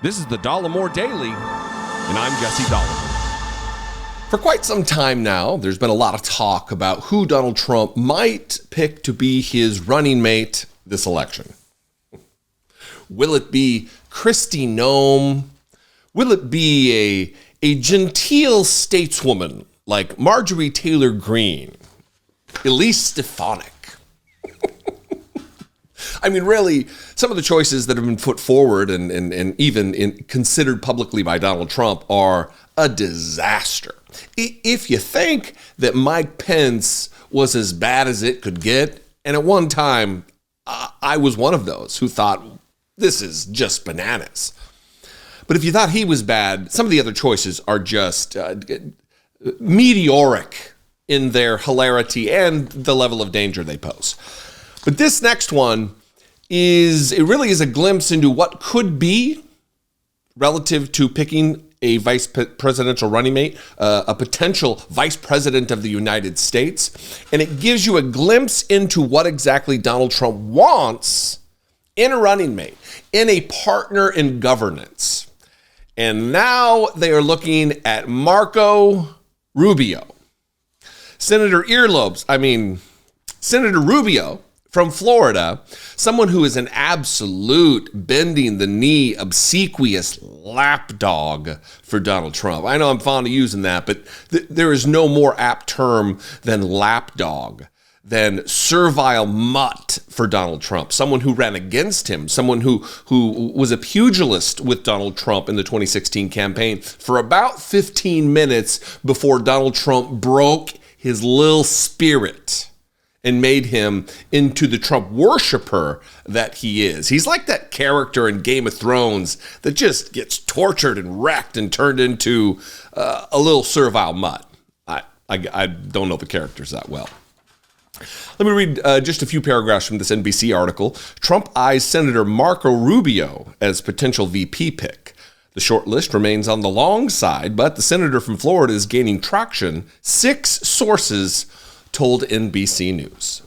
This is the Dollemore Daily, and I'm Jesse Dollemore. For quite some time now, there's been a lot of talk about who Donald Trump might pick to be his running mate this election. Will it be Kristi Noem? Will it be a genteel stateswoman like Marjorie Taylor Greene? Elise Stefanik? I mean, really, some of the choices that have been put forward and even considered publicly by Donald Trump are a disaster. If you think that Mike Pence was as bad as it could get, and at one time, I was one of those who thought, this is just bananas. But if you thought he was bad, some of the other choices are just meteoric in their hilarity and the level of danger they pose. But this next one really is a glimpse into what could be relative to picking a vice presidential running mate, a potential vice president of the United States. And it gives you a glimpse into what exactly Donald Trump wants in a running mate, in a partner in governance. And now they are looking at Marco Rubio. Senator Rubio from Florida, someone who is an absolute bending the knee, obsequious lapdog for Donald Trump. I know I'm fond of using that, but there is no more apt term than lapdog, than servile mutt for Donald Trump. Someone who ran against him, someone who was a pugilist with Donald Trump in the 2016 campaign for about 15 minutes before Donald Trump broke his little spirit and made him into the Trump worshiper that he is. He's like that character in Game of Thrones that just gets tortured and wrecked and turned into a little servile mutt. I don't know the characters that well. Let me read just a few paragraphs from this NBC article. Trump eyes Senator Marco Rubio as potential VP pick. The short list remains on the long side, but the senator from Florida is gaining traction, 6 sources told NBC News.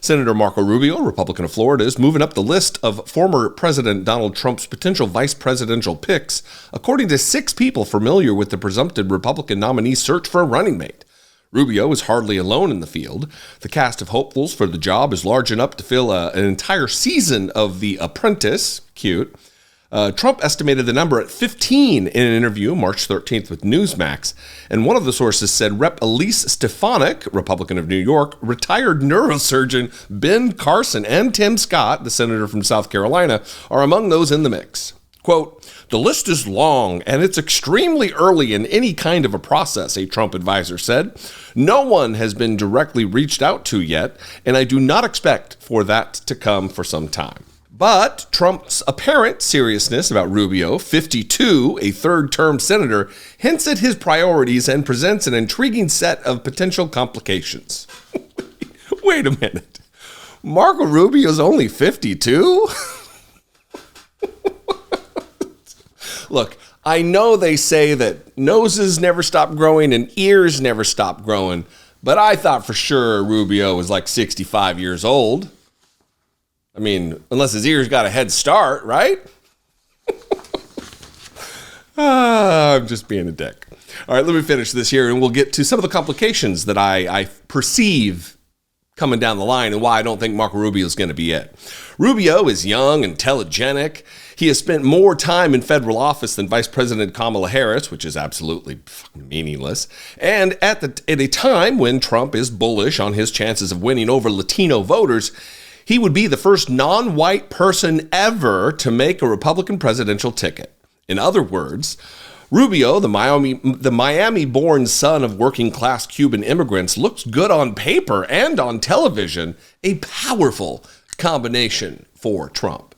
Senator Marco Rubio, Republican of Florida, is moving up the list of former President Donald Trump's potential vice presidential picks, according to 6 people familiar with the presumptive Republican nominee's search for a running mate. Rubio is hardly alone in the field. The cast of hopefuls for the job is large enough to fill an entire season of The Apprentice. Cute. Trump estimated the number at 15 in an interview March 13th with Newsmax, and one of the sources said Rep. Elise Stefanik, Republican of New York, retired neurosurgeon Ben Carson, and Tim Scott, the senator from South Carolina, are among those in the mix. Quote, "The list is long, and it's extremely early in any kind of a process," a Trump advisor said. "No one has been directly reached out to yet, and I do not expect for that to come for some time." But Trump's apparent seriousness about Rubio, 52, a third-term senator, hints at his priorities and presents an intriguing set of potential complications. Wait a minute. Marco Rubio's only 52? Look, I know they say that noses never stop growing and ears never stop growing, but I thought for sure Rubio was like 65 years old. I mean, unless his ears got a head start, right? I'm just being a dick. All right, let me finish this here, and we'll get to some of the complications that I perceive coming down the line and why I don't think Marco Rubio is going to be it. Rubio is young and telegenic. He has spent more time in federal office than Vice President Kamala Harris, which is absolutely meaningless. And at a time when Trump is bullish on his chances of winning over Latino voters, he would be the first non-white person ever to make a Republican presidential ticket. In other words, Rubio, the Miami-born son of working-class Cuban immigrants, looks good on paper and on television, a powerful combination for Trump.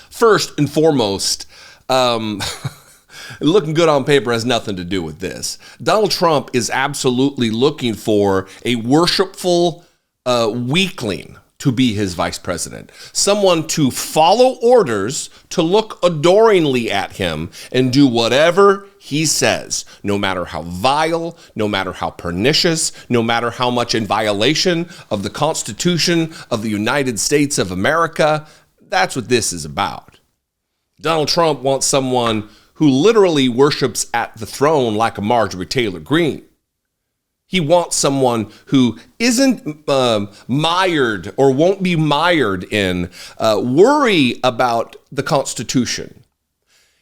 First and foremost, looking good on paper has nothing to do with this. Donald Trump is absolutely looking for a worshipful weakling to be his vice president, someone to follow orders, to look adoringly at him and do whatever he says, no matter how vile, no matter how pernicious, no matter how much in violation of the Constitution of the United States of America. That's what this is about. Donald Trump wants someone who literally worships at the throne like a Marjorie Taylor Greene. He wants someone who isn't mired or won't be mired in worry about the Constitution.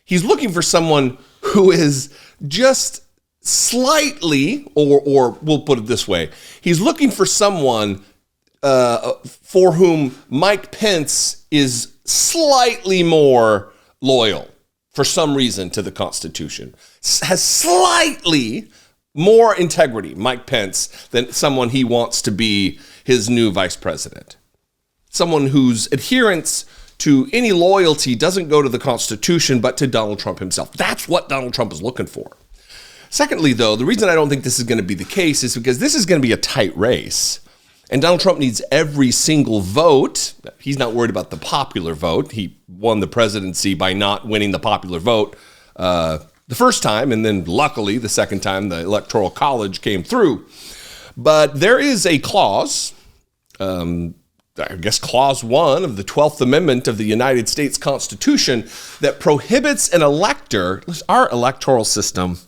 He's looking for someone who is just slightly, or we'll put it this way, he's looking for someone for whom Mike Pence is slightly more loyal for some reason to the Constitution, has slightly more integrity, Mike Pence, than someone he wants to be his new vice president. Someone whose adherence to any loyalty doesn't go to the Constitution, but to Donald Trump himself. That's what Donald Trump is looking for. Secondly, though, the reason I don't think this is going to be the case is because this is going to be a tight race. And Donald Trump needs every single vote. He's not worried about the popular vote. He won the presidency by not winning the popular vote the first time, and then luckily the second time the Electoral College came through. But there is a clause, I guess clause 1 of the 12th Amendment of the United States Constitution, that prohibits an elector, our electoral system,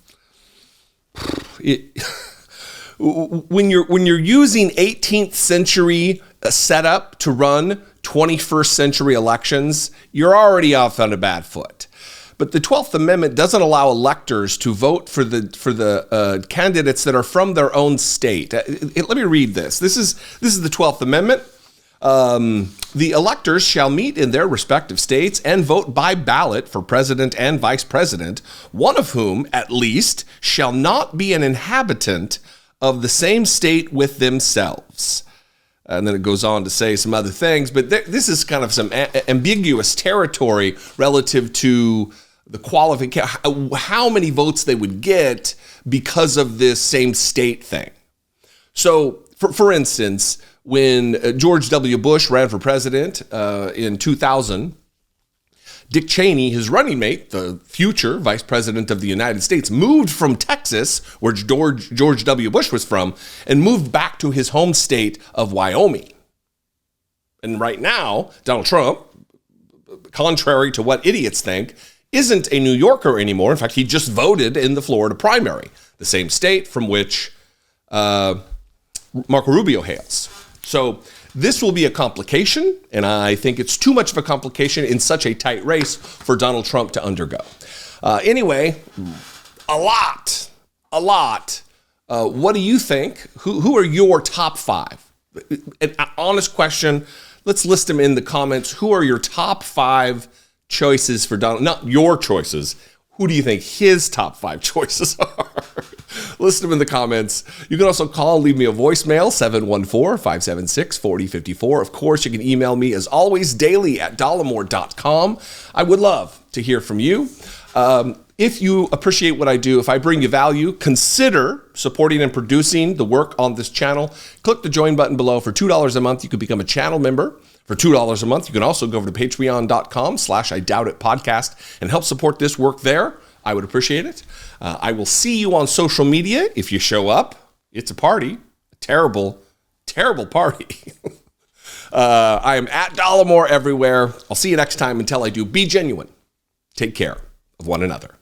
when you're using 18th century setup to run 21st century elections, you're already off on a bad foot. But the 12th Amendment doesn't allow electors to vote for the candidates that are from their own state. Let me read this. This is the 12th Amendment. The electors shall meet in their respective states and vote by ballot for president and vice president, one of whom, at least, shall not be an inhabitant of the same state with themselves. And then it goes on to say some other things, but this is kind of some ambiguous territory relative to the qualification, how many votes they would get because of this same state thing. So, for instance, when George W. Bush ran for president in 2000, Dick Cheney, his running mate, the future vice president of the United States, moved from Texas, where George W. Bush was from, and moved back to his home state of Wyoming. And right now, Donald Trump, contrary to what idiots think, isn't a New Yorker anymore. In fact, he just voted in the Florida primary, the same state from which Marco Rubio hails. So this will be a complication, and I think it's too much of a complication in such a tight race for Donald Trump to undergo. Anyway, a lot. What do you think? Who are your top 5? An honest question. Let's list them in the comments. Who are your top 5 choices for Donald? Not your choices. Who do you think his top 5 choices are? List them in the comments. You can also call and leave me a voicemail, 714-576-4054. Of course, you can email me, as always, daily@dollemore.com. I would love to hear from you. If you appreciate what I do, if I bring you value, consider supporting and producing the work on this channel. Click the join button below. For $2 a month, you can become a channel member. For $2 a month, you can also go over to patreon.com/IDoubtItPodcast and help support this work there. I would appreciate it. I will see you on social media if you show up. It's a party. A terrible, terrible party. I am at Dollemore everywhere. I'll see you next time. Until I do, be genuine. Take care of one another.